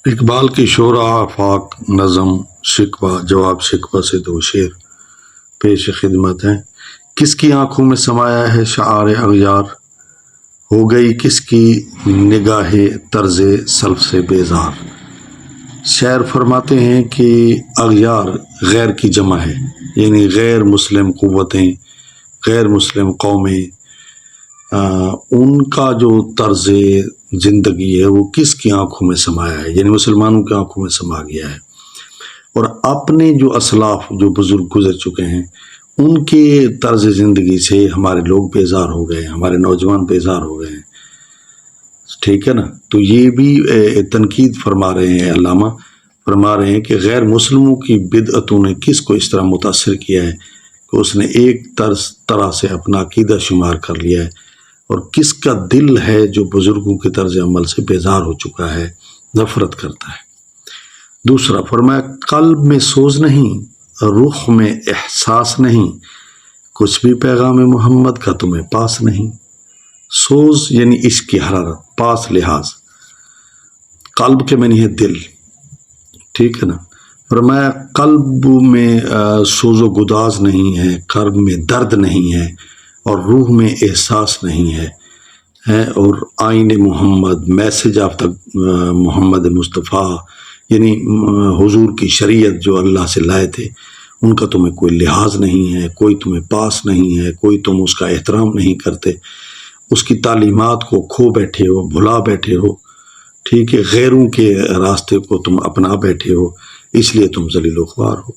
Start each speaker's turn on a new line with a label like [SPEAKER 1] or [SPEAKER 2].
[SPEAKER 1] اقبال کی شعرا آفاق نظم شکوہ جواب شکوہ سے دو شعر پیش خدمت ہیں۔ کس کی آنکھوں میں سمایا ہے شعار اغیار، ہو گئی کس کی نگاہ طرز سلف سے بیزار۔ شاعر فرماتے ہیں کہ اغیار غیر کی جمع ہے، یعنی غیر مسلم قوتیں، غیر مسلم قومیں، ان کا جو طرز زندگی ہے وہ کس کی آنکھوں میں سمایا ہے، یعنی مسلمانوں کی آنکھوں میں سما گیا ہے۔ اور اپنے جو اسلاف جو بزرگ گزر چکے ہیں ان کے طرز زندگی سے ہمارے لوگ بیزار ہو گئے ہیں، ہمارے نوجوان بیزار ہو گئے ہیں، ٹھیک ہے نا۔ تو یہ بھی تنقید فرما رہے ہیں، علامہ فرما رہے ہیں کہ غیر مسلموں کی بدعتوں نے کس کو اس طرح متاثر کیا ہے کہ اس نے ایک طرح سے اپنا عقیدہ شمار کر لیا ہے، اور کس کا دل ہے جو بزرگوں کے طرز عمل سے بیزار ہو چکا ہے، نفرت کرتا ہے۔ دوسرا فرمایا قلب میں سوز نہیں، رخ میں احساس نہیں، کچھ بھی پیغام محمد کا تمہیں پاس نہیں۔ سوز یعنی عشق کی حرارت، پاس لحاظ، قلب کے معنی ہے دل، ٹھیک ہے نا۔ فرمایا قلب میں سوز و گداز نہیں ہے، قلب میں درد نہیں ہے، اور روح میں احساس نہیں ہے، اور آئین محمد، میسج آف دا محمد مصطفیٰ، یعنی حضور کی شریعت جو اللہ سے لائے تھے ان کا تمہیں کوئی لحاظ نہیں ہے، کوئی تمہیں پاس نہیں ہے، کوئی تم اس کا احترام نہیں کرتے، اس کی تعلیمات کو کھو بیٹھے ہو، بھلا بیٹھے ہو، ٹھیک ہے، غیروں کے راستے کو تم اپنا بیٹھے ہو، اس لیے تم ذلیل و خوار ہو۔